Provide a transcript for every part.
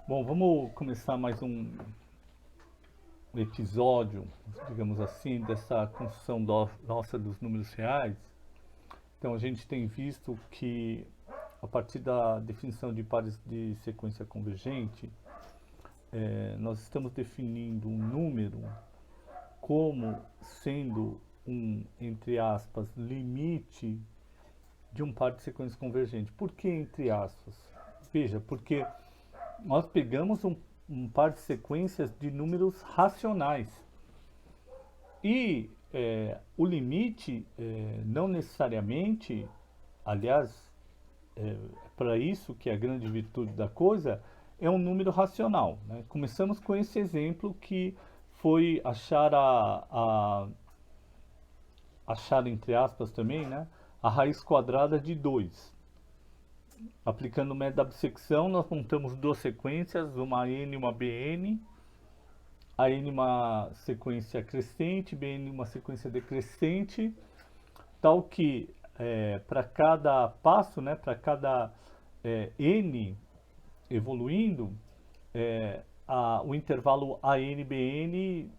Bom, vamos começar mais um episódio, digamos assim, dessa construção nossa dos números reais. Então, a gente tem visto que, a partir da definição de pares de sequência convergente, nós estamos definindo um número como sendo um, entre aspas, limite de um par de sequência convergente. Por que entre aspas? Veja, porque nós pegamos um par de sequências de números racionais. E o limite, não necessariamente, aliás, para isso que é a grande virtude da coisa, é um número racional. Né? Começamos com esse exemplo que foi achar entre aspas também, né, a raiz quadrada de 2. Aplicando o método da bissecção, nós montamos duas sequências, uma n e uma bn. A n uma sequência crescente, bn uma sequência decrescente, tal que para cada passo, né, para cada n evoluindo, o intervalo AN-BN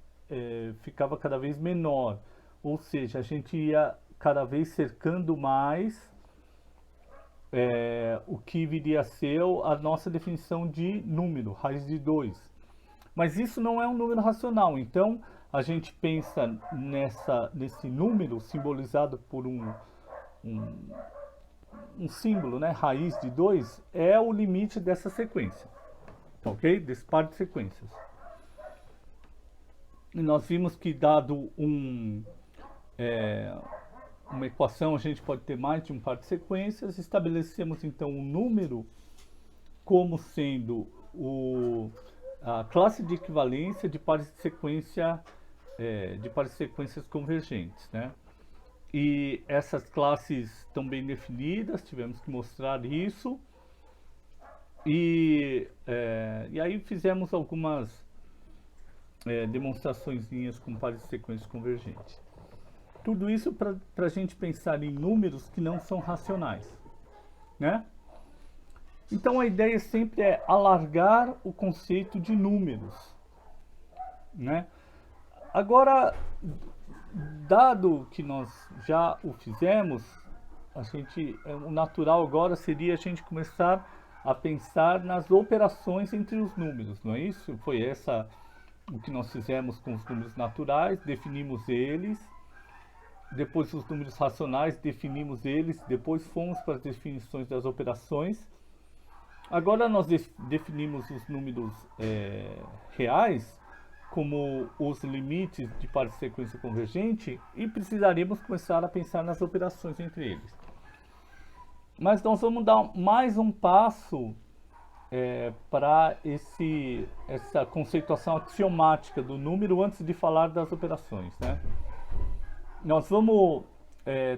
ficava cada vez menor, ou seja, a gente ia cada vez cercando mais o que viria a ser a nossa definição de número, raiz de 2. Mas isso não é um número racional, então a gente pensa nesse número simbolizado por um símbolo, né, raiz de 2, é o limite dessa sequência, ok? Desse par de sequências. E nós vimos que dado uma equação, a gente pode ter mais de um par de sequências. Estabelecemos então um número como sendo a classe de equivalência de pares de sequência, de pares de sequências convergentes, né? E essas classes estão bem definidas, tivemos que mostrar isso. E aí fizemos algumas demonstraçõezinhas com pares de sequências convergentes. Tudo isso para a gente pensar em números que não são racionais, né? Então a ideia sempre é alargar o conceito de números, né? Agora, dado que nós já o fizemos, o natural agora seria a gente começar a pensar nas operações entre os números, não é isso? Foi o que nós fizemos com os números naturais, definimos eles. Depois os números racionais, definimos eles, depois fomos para as definições das operações. Agora nós definimos os números reais como os limites de par de sequência convergente e precisaremos começar a pensar nas operações entre eles. Mas nós vamos dar mais um passo para essa conceituação axiomática do número antes de falar das operações, né? Nós vamos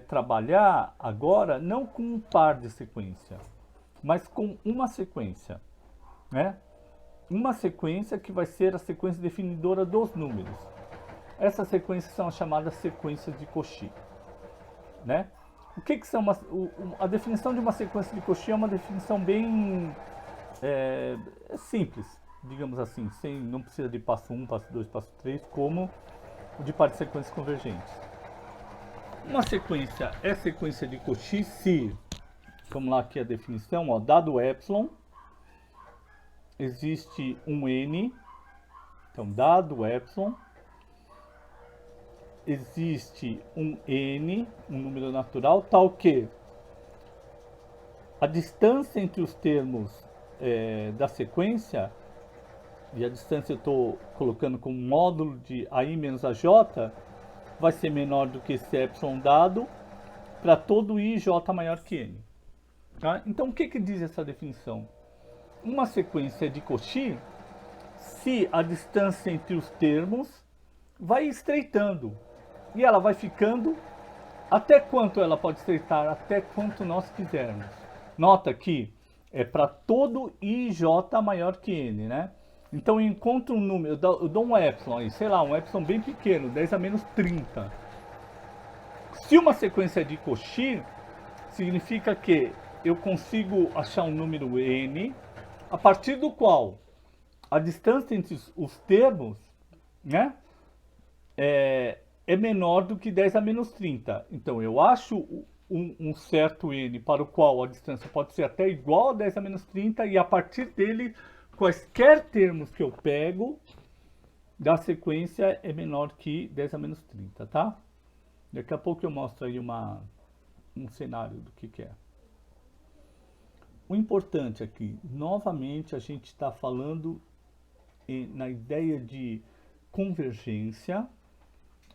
trabalhar agora não com um par de sequência, mas com uma sequência, né? Uma sequência que vai ser a sequência definidora dos números. Essas sequências são as chamadas sequências de Cauchy, né? O que são a definição de uma sequência de Cauchy é uma definição bem simples, digamos assim, não precisa de passo 1, passo 2, passo 3, como o de par de sequências convergentes. Uma sequência é sequência de Cauchy se, vamos lá aqui a definição, ó, dado epsilon, existe um n, então dado epsilon, existe um n, um número natural, tal que a distância entre os termos da sequência, e a distância eu estou colocando como módulo de AI menos AJ, vai ser menor do que esse epsilon dado para todo i j maior que n. Tá? Então, o que diz essa definição? Uma sequência de Cauchy se a distância entre os termos vai estreitando. E ela vai ficando até quanto ela pode estreitar? Até quanto nós quisermos. Nota que é para todo i j maior que n, né? Então eu encontro um número, eu dou um epsilon aí, sei lá, um epsilon bem pequeno, 10 a menos 30. Se uma sequência é de Cauchy, significa que eu consigo achar um número n, a partir do qual a distância entre os termos, né, é menor do que 10 a menos 30. Então, eu acho um certo n para o qual a distância pode ser até igual a 10 a menos 30, e a partir dele, quaisquer termos que eu pego da sequência é menor que 10 a menos 30, tá? Daqui a pouco eu mostro aí um cenário do que é. O importante aqui, novamente, a gente está falando na ideia de convergência,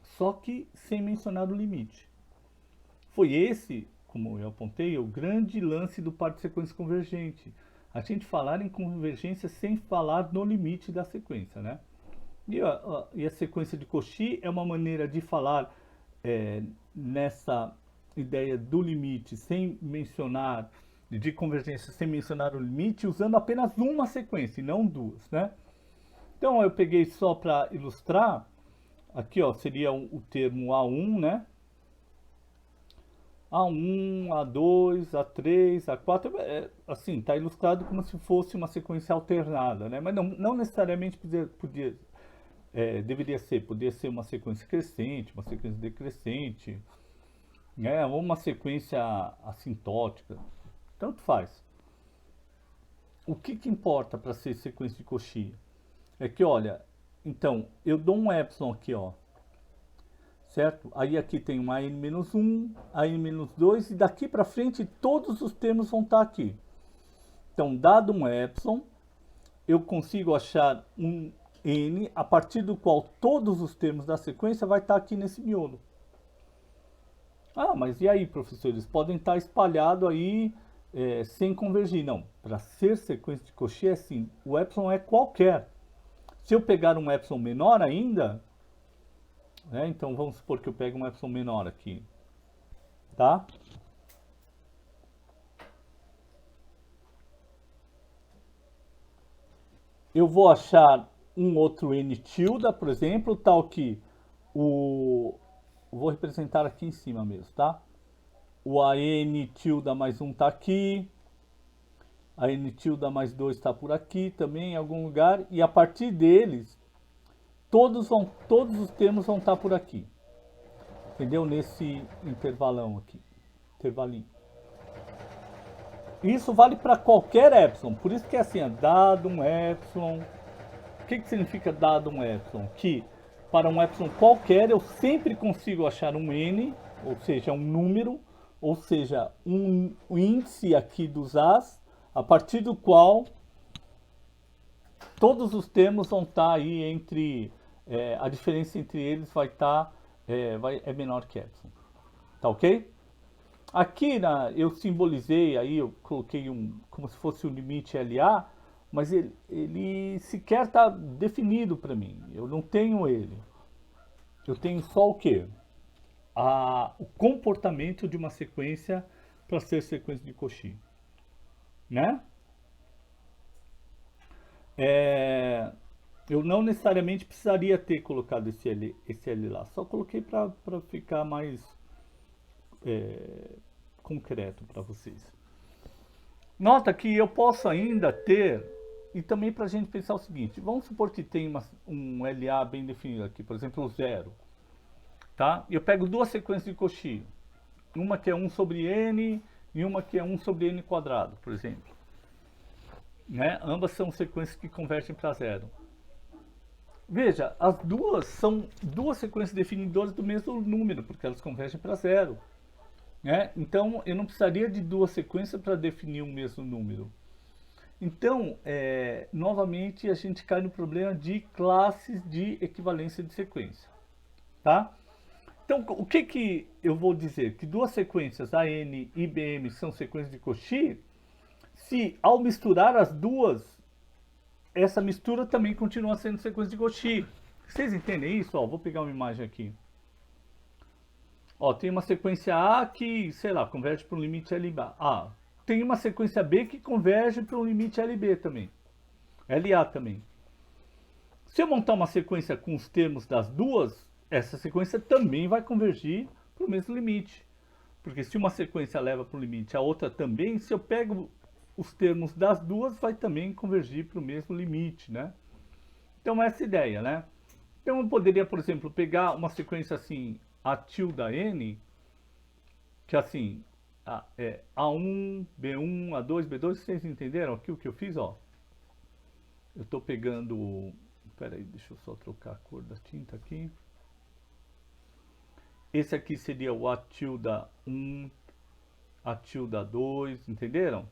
só que sem mencionar o limite. Foi esse, como eu apontei, o grande lance do par de sequência convergente. A gente falar em convergência sem falar no limite da sequência, né? E a sequência de Cauchy é uma maneira de falar nessa ideia do limite sem mencionar, de convergência sem mencionar o limite, usando apenas uma sequência e não duas, né? Então eu peguei só para ilustrar, aqui ó, seria o termo A1, né? A1, A2, A3, A4, assim, está ilustrado como se fosse uma sequência alternada, né? Mas não necessariamente deveria ser, poderia ser uma sequência crescente, uma sequência decrescente, né? Ou uma sequência assintótica, tanto faz. O que importa para ser sequência de Cauchy? É que, olha, então, eu dou um epsilon aqui, ó, certo? Aí aqui tem um AN-1, AN-2, e daqui para frente todos os termos vão estar aqui. Então, dado um epsilon, eu consigo achar um N a partir do qual todos os termos da sequência vai estar aqui nesse miolo. Ah, mas e aí, professores? Podem estar espalhados aí sem convergir. Não, para ser sequência de Cauchy é assim, o epsilon é qualquer. Se eu pegar um epsilon menor ainda, né, então vamos supor que eu pego um epsilon menor aqui, tá? Eu vou achar um outro n tilde, por exemplo, tal que vou representar aqui em cima mesmo, tá? O AN tilde mais 1 está aqui, a N tilde mais 2 está por aqui também, em algum lugar, e a partir deles, todos os termos vão estar por aqui. Entendeu? Nesse intervalão aqui. Intervalinho. Isso vale para qualquer epsilon. Por isso que é assim, ó, dado um epsilon. O que significa dado um epsilon? Que para um epsilon qualquer eu sempre consigo achar um n, ou seja, um número, ou seja, um índice aqui dos A's, a partir do qual todos os termos vão estar aí entre, a diferença entre eles vai estar, é menor que epsilon. Tá ok? Aqui eu simbolizei, aí eu coloquei como se fosse um limite LA, mas ele sequer está definido para mim. Eu não tenho ele. Eu tenho só o quê? O comportamento de uma sequência para ser sequência de Cauchy. Né? Eu não necessariamente precisaria ter colocado esse L lá. Só coloquei para ficar mais concreto para vocês. Nota que eu posso ainda ter, e também para a gente pensar o seguinte, vamos supor que tem um LA bem definido aqui, por exemplo, o 0. Tá? E eu pego duas sequências de Cauchy. Uma que é 1 sobre n e uma que é 1 sobre n quadrado, por exemplo. Né? Ambas são sequências que convergem para 0. Veja, as duas são duas sequências definidoras do mesmo número, porque elas convergem para 0. Né? Então, eu não precisaria de duas sequências para definir o mesmo número. Então, novamente, a gente cai no problema de classes de equivalência de sequência. Tá? Então, o que eu vou dizer? Que duas sequências AN e BM são sequências de Cauchy, se ao misturar as duas, essa mistura também continua sendo sequência de Cauchy. Vocês entendem isso? Ó, vou pegar uma imagem aqui. Ó, tem uma sequência A que, sei lá, converge para um limite LA. Tem uma sequência B que converge para um limite LB também. LA também. Se eu montar uma sequência com os termos das duas, essa sequência também vai convergir para o mesmo limite. Porque se uma sequência leva para o limite, a outra também, se eu pego os termos das duas, vai também convergir para o mesmo limite, né? Então essa é a ideia, né? Então eu poderia, por exemplo, pegar uma sequência assim, A tilda N, que assim, A1, B1, A2, B2, vocês entenderam aqui o que eu fiz, ó? Eu tô pegando, peraí, deixa eu só trocar a cor da tinta aqui. Esse aqui seria o A tilda 1, A tilda 2, entenderam?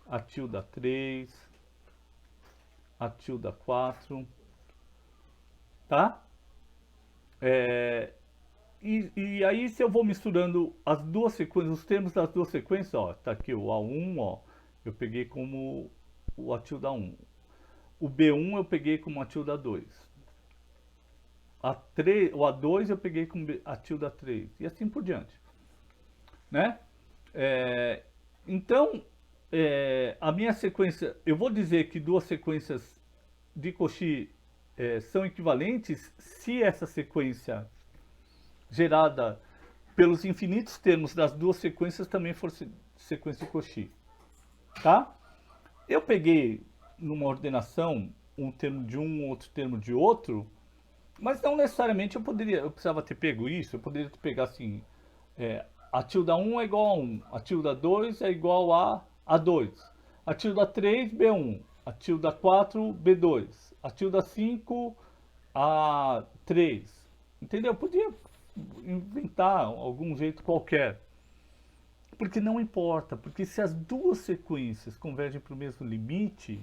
A tilda 3, A tilda 4, tá? E aí se eu vou misturando as duas sequências, os termos das duas sequências, ó, tá aqui o A1, ó, eu peguei como o A tilda 1. O B1 eu peguei como A tilda 2. O A2 eu peguei como A tilda 3. E assim por diante, né? Então, a minha sequência, eu vou dizer que duas sequências de Cauchy são equivalentes se essa sequência gerada pelos infinitos termos das duas sequências também for sequência de Cauchy, tá? Eu peguei numa ordenação um termo de um, outro termo de outro, mas não necessariamente eu precisava ter pego isso, eu poderia pegar assim, a tilda 1 é igual a 1, a tilda 2 é igual a 2, a tilda 3, B1, a tilda 4, B2, a tilda 5, A3, entendeu? Eu podia inventar algum jeito qualquer, porque não importa, porque se as duas sequências convergem para o mesmo limite,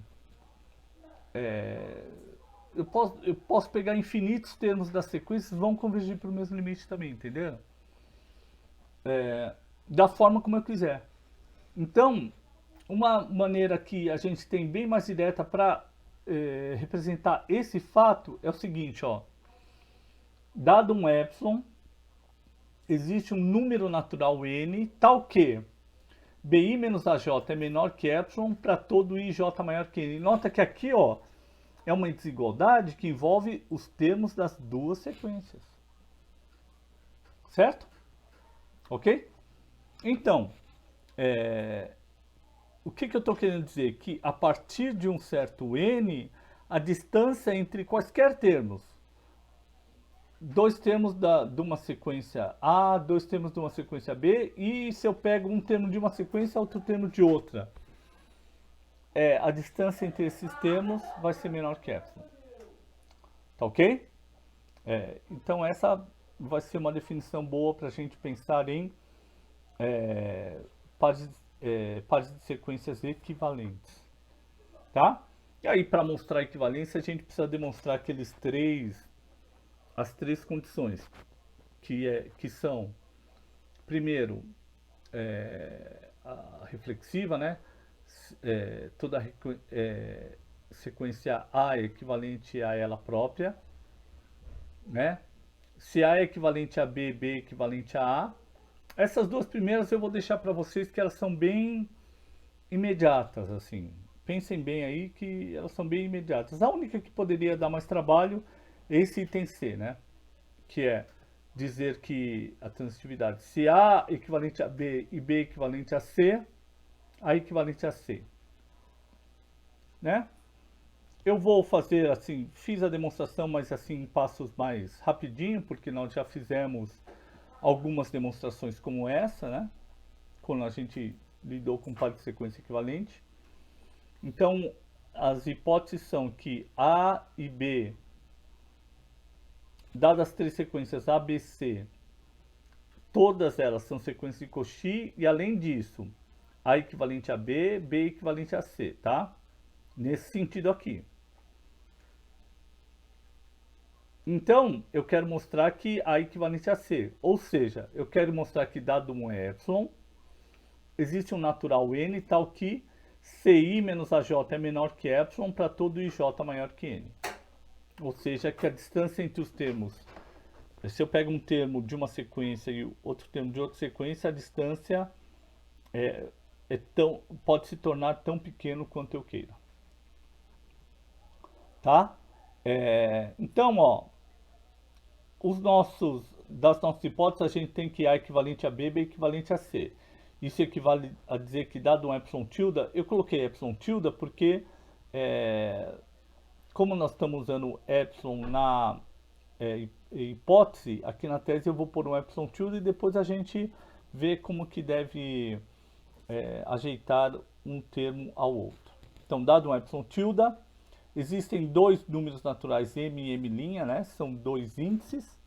eu posso pegar infinitos termos das sequências vão convergir para o mesmo limite também, entendeu? Da forma como eu quiser. Então, uma maneira que a gente tem bem mais direta para representar esse fato é o seguinte, ó. Dado um epsilon, existe um número natural n, tal que bi menos aj é menor que epsilon para todo ij maior que n. Nota que aqui, ó, é uma desigualdade que envolve os termos das duas sequências. Certo? Ok? Então, o que eu estou querendo dizer? Que a partir de um certo n, a distância entre quaisquer termos, dois termos de uma sequência A, dois termos de uma sequência B, e se eu pego um termo de uma sequência, outro termo de outra, a distância entre esses termos vai ser menor que epsilon. Tá ok? Então essa vai ser uma definição boa para a gente pensar em pares de sequências equivalentes. Tá? E aí, para mostrar a equivalência, a gente precisa demonstrar as três condições, que são, primeiro, a reflexiva, né? Toda sequência A é equivalente a ela própria, né? Se A é equivalente a B, B é equivalente a A. Essas duas primeiras eu vou deixar para vocês que elas são bem imediatas, assim. Pensem bem aí que elas são bem imediatas. A única que poderia dar mais trabalho é esse item C, né? Que é dizer que a transitividade, se A é equivalente a B e B é equivalente a C, A é equivalente a C, né? Eu vou fazer assim, fiz a demonstração, mas assim, em passos mais rapidinho, porque nós já fizemos algumas demonstrações como essa, né? Quando a gente lidou com par de sequência equivalente. Então, as hipóteses são que A e B, dadas as três sequências A, B, C, todas elas são sequências de Cauchy, e além disso, A equivalente a B, B equivalente a C, tá? Nesse sentido aqui. Então, eu quero mostrar que A equivalente a C, ou seja, eu quero mostrar que dado um epsilon, existe um natural n tal que Ci menos AJ é menor que epsilon para todo IJ maior que n. Ou seja, que a distância entre os termos, se eu pego um termo de uma sequência e outro termo de outra sequência, a distância pode se tornar tão pequeno quanto eu queira. Tá? Então, ó, das nossas hipóteses, a gente tem que A equivalente a B, B equivalente a C. Isso equivale a dizer que dado um epsilon tilde, eu coloquei epsilon tilde porque como nós estamos usando epsilon na hipótese, aqui na tese eu vou pôr um epsilon tilde e depois a gente vê como que deve ajeitar um termo ao outro. Então, dado um epsilon tilde, existem dois números naturais m e m', né? São dois índices,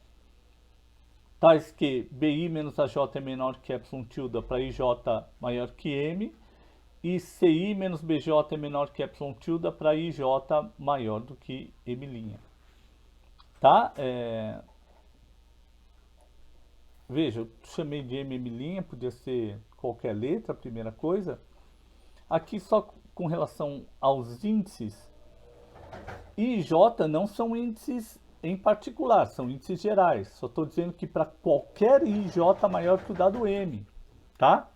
tais que bi menos aj é menor que epsilon tilde para ij maior que m, e ci menos bj é menor que epsilon tilde para ij maior do que m'. Tá? Veja, eu chamei de m', podia ser qualquer letra, a primeira coisa. Aqui só com relação aos índices, I e J não são índices em particular, são índices gerais. Só estou dizendo que para qualquer I e J maior que o dado M, tá?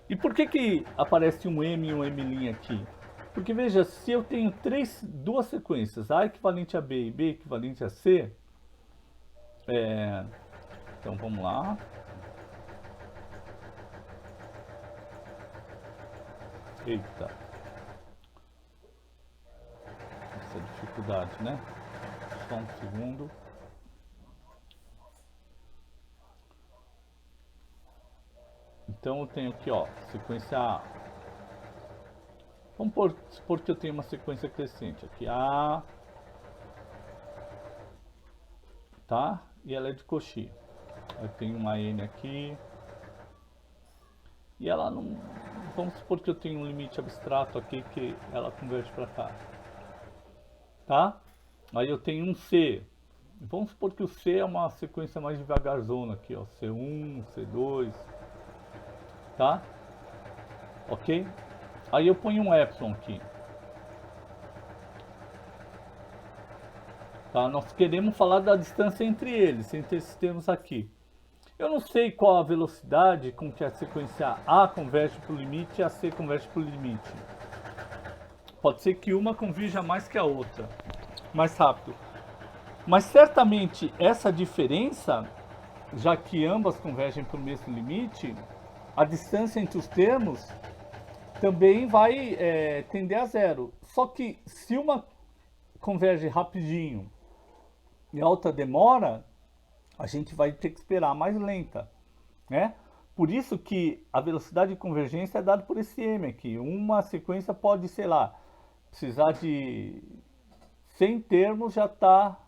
E por que aparece um M e um M' aqui? Porque veja, se eu tenho duas sequências, A equivalente a B e B equivalente a C, então vamos lá. Eita. Essa dificuldade, né? Só um segundo. Então eu tenho aqui, ó, sequência A. Vamos supor que eu tenho uma sequência crescente aqui, A, tá? E ela é de Cauchy. Eu tenho uma N aqui. E ela não... Vamos supor que eu tenho um limite abstrato aqui que ela converte para cá. Tá? Aí eu tenho um C. Vamos supor que o C é uma sequência mais devagarzona aqui, ó. C1, C2. Tá? Ok? Aí eu ponho um epsilon aqui. Tá? Nós queremos falar da distância entre eles, entre esses termos aqui. Eu não sei qual a velocidade com que a sequência A converge para o limite e a C converge para o limite. Pode ser que uma convirja mais que a outra, mais rápido. Mas certamente essa diferença, já que ambas convergem para o mesmo limite, a distância entre os termos também vai tender a zero. Só que se uma converge rapidinho e a outra demora, a gente vai ter que esperar mais lenta, né? Por isso que a velocidade de convergência é dada por esse m aqui. Uma sequência pode, sei lá, precisar de 100 termos, já está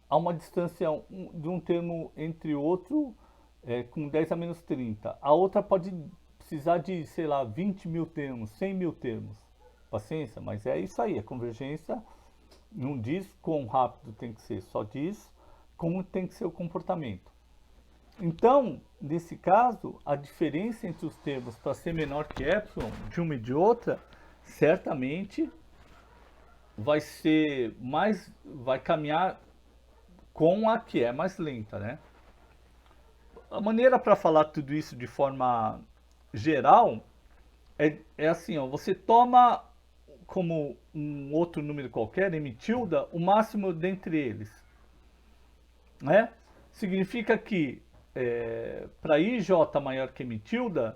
a uma distância de um termo entre outro com 10 a menos 30. A outra pode precisar de, sei lá, 20 mil termos, 100 mil termos. Paciência, mas é isso aí. A convergência não diz quão rápido tem que ser, só diz como tem que ser o comportamento. Então, nesse caso, a diferença entre os termos para ser menor que epsilon, de uma e de outra, certamente vai caminhar com a que é mais lenta, né? A maneira para falar tudo isso de forma geral é assim, ó, você toma como um outro número qualquer, m tilde, o máximo dentre eles. Né? Significa que para ij maior que m tilde,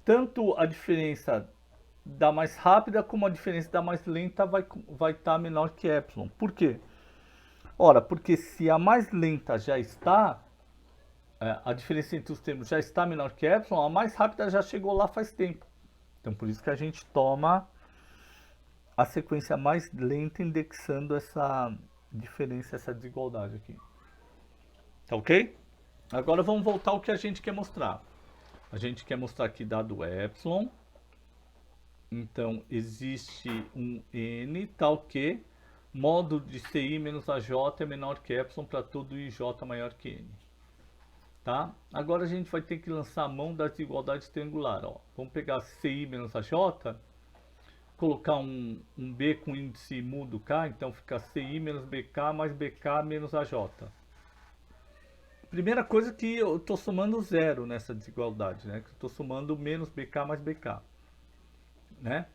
tanto a diferença da mais rápida como a diferença da mais lenta vai estar menor que epsilon. Por quê? Ora, porque se a mais lenta já está, a diferença entre os termos já está menor que epsilon, a mais rápida já chegou lá faz tempo. Então por isso que a gente toma a sequência mais lenta indexando essa diferença, essa desigualdade aqui. Tá ok? Agora vamos voltar ao que a gente quer mostrar. A gente quer mostrar que dado epsilon, então existe um n tal que módulo de ci menos aj é menor que epsilon para todo ij maior que n. Tá? Agora a gente vai ter que lançar a mão da desigualdade triangular. Ó. Vamos pegar ci menos aj, colocar um b com índice mudo k, então fica ci menos bk mais bk menos aj. Primeira coisa que eu estou somando zero nessa desigualdade, né? Que eu estou somando menos bk mais bk, né?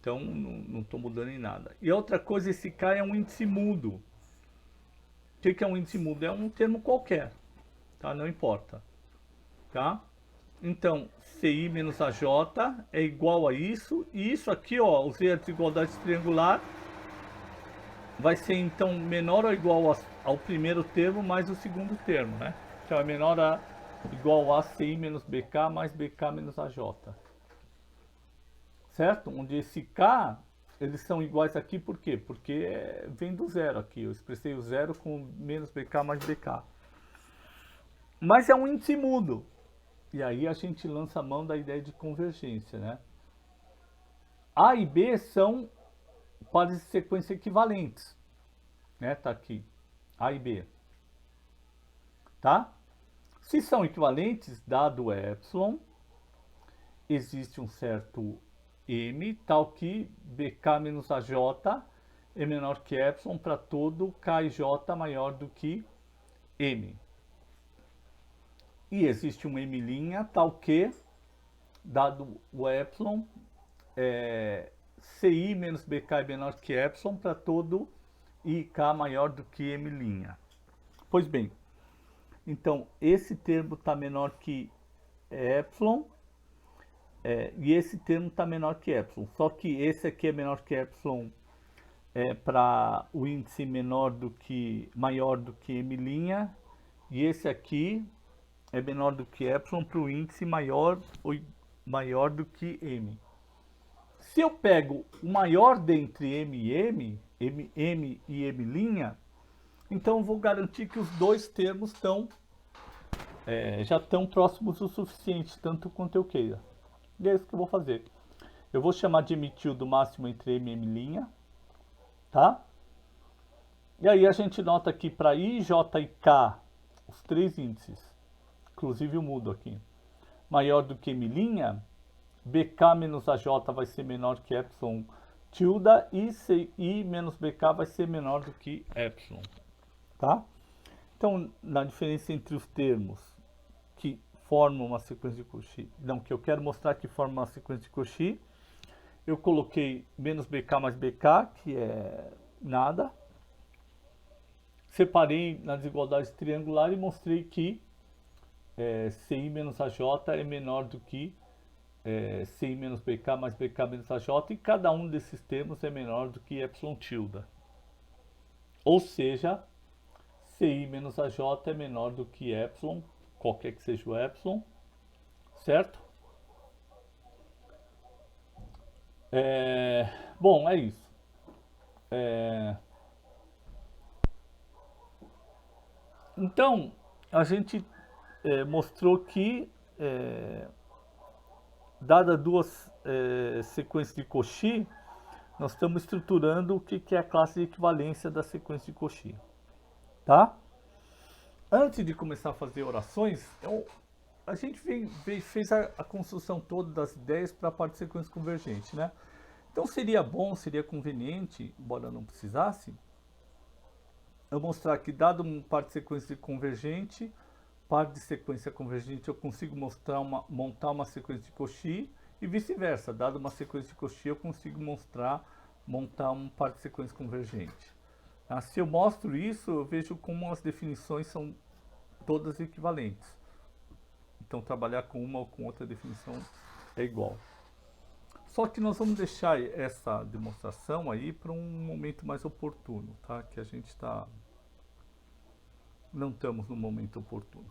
Então não estou mudando em nada. E outra coisa, esse k é um índice mudo. O que é um índice mudo? É um termo qualquer, tá? Não importa, tá? Então ci menos aj é igual a isso, e isso aqui, ó, usei a desigualdade triangular, vai ser então menor ou igual ao primeiro termo mais o segundo termo, né? Então é menor a igual a CI menos BK mais BK menos AJ. Certo? Onde esse K, eles são iguais aqui por quê? Porque vem do zero aqui. Eu expressei o zero com menos BK mais BK. Mas é um índice mudo. E aí a gente lança a mão da ideia de convergência, né? A e B são pares de sequência equivalentes, né? Tá aqui, A e B, tá? Se são equivalentes, dado epsilon, existe um certo M, tal que BK menos AJ é menor que epsilon para todo K e J maior do que M. E existe um M', tal que, dado o epsilon, CI menos BK é menor que epsilon para todo IK maior do que M'. Pois bem, então esse termo está menor que epsilon e esse termo está menor que epsilon. Só que esse aqui é menor que epsilon para o índice maior do que M', e esse aqui é menor do que epsilon para o índice maior do que M. Se eu pego o maior dentre M e M e M', então eu vou garantir que os dois termos já estão próximos o suficiente, tanto quanto eu queira. E é isso que eu vou fazer. Eu vou chamar de M tilde máximo entre M e M', tá? E aí a gente nota aqui para I, J e K, os três índices, inclusive o mudo aqui, maior do que M', BK menos AJ vai ser menor que epsilon tilde e CI menos BK vai ser menor do que epsilon, tá? Então, na diferença entre os termos que formam uma sequência de Cauchy, não, que eu quero mostrar que formam uma sequência de Cauchy, eu coloquei menos BK mais BK, que é nada, separei na desigualdade triangular e mostrei que CI menos AJ é menor do que CI menos BK mais BK menos AJ, e cada um desses termos é menor do que epsilon tilde. Ou seja, CI menos AJ é menor do que epsilon, qualquer que seja o epsilon, certo? Bom, é isso. Então, a gente mostrou que dada duas sequências de Cauchy, nós estamos estruturando o que é a classe de equivalência da sequência de Cauchy, tá? Antes de começar a fazer orações, a gente fez a construção toda das ideias para a parte de sequência convergente, né? Então seria conveniente, embora não precisasse, eu mostrar que dado um par de sequência convergente, par de sequência convergente eu consigo montar uma sequência de Cauchy, e vice-versa, dado uma sequência de Cauchy eu consigo montar um par de sequência convergente. Se eu mostro isso, eu vejo como as definições são todas equivalentes. Então trabalhar com uma ou com outra definição é igual. Só que nós vamos deixar essa demonstração aí para um momento mais oportuno, tá? Que a gente não estamos no momento oportuno.